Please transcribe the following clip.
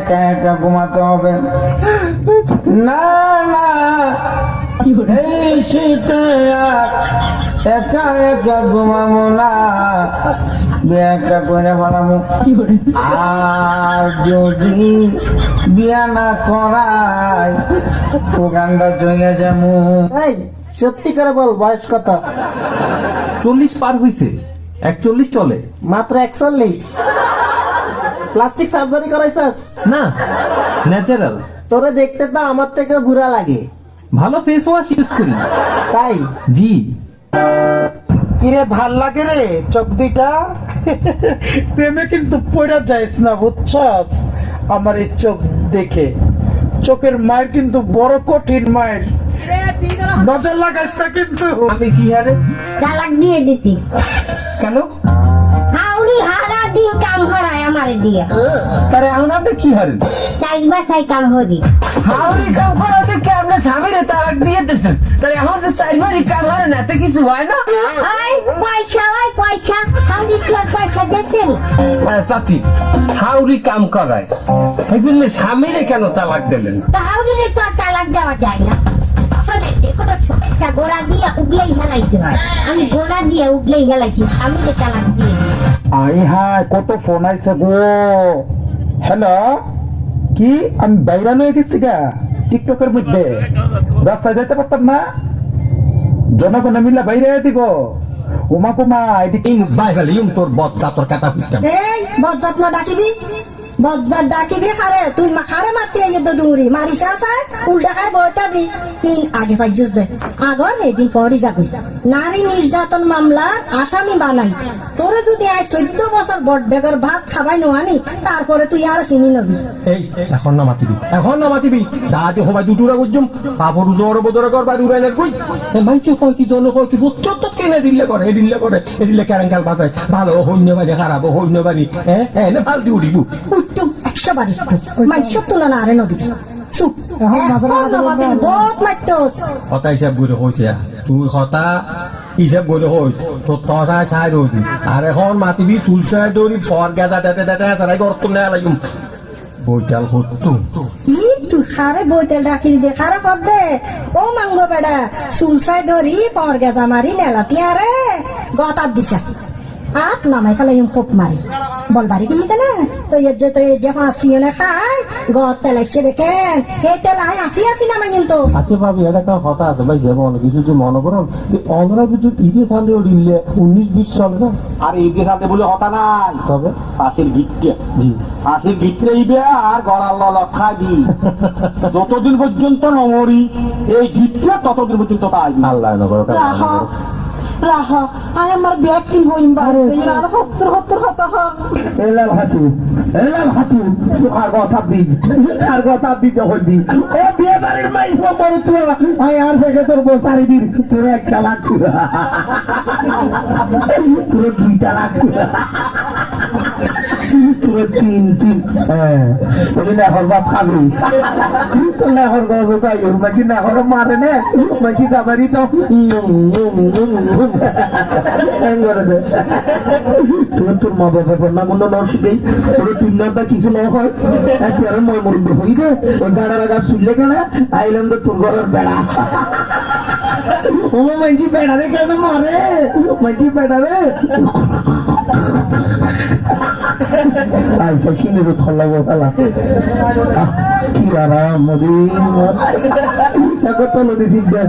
একা একা ঘুমাতে হবে। না না, এই শীতে আর একা একা ঘুমাবো না, বিয়ে একটা করে ফেলাবো। আর যদি বিয়া না করাই ওখানটা চলে যাবো। এই সত্যি করে বল, বয়স কত? 40 পার হইছে, 41 চলে। মাত্র 41? প্লাস্টিক সার্জারি করাইছাস? না, ন্যাচারাল। তোরে দেখতে তো আমার থেকে বুড়া লাগে। ভালো ফেস ওয়াশ ইউজ করি। তাই? জি। কিরে ভাল লাগে রে চোখ দুইটা? প্রেমে কিন্তু পড়া যাইস না বুঝছস? আমার এই চোখ দেখে, চোখের মায়ের কিন্তু বড় কঠিন মায়ের, নজর লাগাইস না কিন্তু। আমি কি হারে? তালাক দিয়ে দিছি। কেন? হাউরি হারা দিন কাম করায় আমারে দিয়া। তারে এখন আপনি কি হারেন? চাইজ বাসাই কাম করি। হাওড়ি কাম করাতে কি আপনার স্বামীরে তালাক দিয়ে দিয়েছেন? তারে এখন যে চারবারই কাম হারেন এতে কিছু হয় না? ওই পয়সা হাউরি কি আর পয়সা দিতেন? চাচি, হাওড়ি কাম করায় এগুলো স্বামীরে কেন তালাক দিলেন? তা হাউরিরে তো আর তালাক দেওয়া যায় না। গোড়া দিয়ে উগলেই হেলাইতে হয়। আমি গোড়া দিয়ে উগলেই হেলাইছি, আমি যে তালাক দিয়ে দিই। আই হায়, কত ফোন আইছে গো। হ্যালো, কি আমি বাইরানো হয়ে গেছি গা টিকটকের মধ্যে, রাস্তায় যাইতে পারতাম না, জনগণ মিলা বাইরে দিব। উমা কুমা এটি এই মুখ বাই ফেলে তোর বচ্চা তোর কাটা পিটাম। এই বজ্জাত না ডাকিবি, বজ্জাত ডাকিবি খারে, তুই খারে মারতে আইয়ে তো দৌড়ি মারিস আছে উল্টা খায় বইতাবি। তিন আগে পাইজুস দে আগর এদিন পরই যাবি। নারী নির্যাতন মামলার আসামি বানাই তোরে যদি আজ 14 বছর বড়ডেগর ভাত খাবাই নোয়ানি, তারপরে তুই আর চিনি নবি। এই এখন না মাতিবি, এখন না মাতিবি, দাঁড়াতে হবাই দুটুরা গুজুম কাপড় জোর বদরে কর বাড়ি উড়াইনের কই মাইকে কয় কি জন কয় কি সত্য কেনে ডিল্লে করে এডিল্লে করে এডিল্লে ক্যারাঙ্কাল বাজায় ভালো হইন্য বাড়ি খারাপ হইন্য বাড়ি হ্যাঁ না ফালতু উড়িবু উত্তম 100 বাড়ি মাইসব তুলনা আরে নদী চুপ বহুত মাইতোস কথা হিসাব করে কইছে তুই কথা হিসাব করে কইস তোর তসাই চাই রবি আর এখন মাতিবি চুলসাই দৌড়ি ফর গেজা দেতে দেতে সারাই গর তুলে লাগিম বইটাল হতো তুই খারে বইতেল ডাকি দে খারে কর দে ও মাঙ্গো বেড়া চুলসাই ধরি পর গেজা মারি নেলাতি আরে গতার দিছা হাত নামাই খালে কোপ মারি বল বাড়ি গেলি না তো এর যে ফাঁসিও না খায় গত তেলাইছে দেখেন এই তেলাই আসি নামাই কিন্তু আচ্ছা ভাবি এটা একটা কথা আছে ভাই, যেমন কিছু যে মনে করুন অন্যরা কিন্তু ঈদে সামনে উঠিলে 19-20 চলে না। আর ঈদে সামনে বলে হতা নাই, তবে ফাঁসির গিটকে জি ফাঁসির গিটরে ইবে আর গড়াল খাবি যতদিন পর্যন্ত নমরি এই গিটকে ততদিন পর্যন্ত তাই আল্লাহ নগর রাহা আয় আমার ব্যাগ কি হইম বারে আর হত্তর হতা এলাল হাতু আর কথা দিজ হইদি ও বিয়ে বাড়ির মাইস বড় তো আয় আর থেকে তোর বসারি দিন তোর একটা লাখ তোর 2টা লাখ তোর 3 হ্যাঁ তোর না হরবা খাবি তোর না হরবা তাই ওর মাঝে না হর মারে না মাঝে গাবারি তো তোর মা বাবার নাম নরসিকেই তোর তুলনাটা কিছু না হয় একেবারে মই মরুন্দ হই রে ওই গাড়ার গাছ শুনলে কেন আইলাম তো তোর ঘরের বেড়া ও মাইজি বেড়া রে কেন মারে মাইজি বেড়া রে আইসা শিনের থল্লা গোটালা কি আরাম মদিন তো নদী শিখবে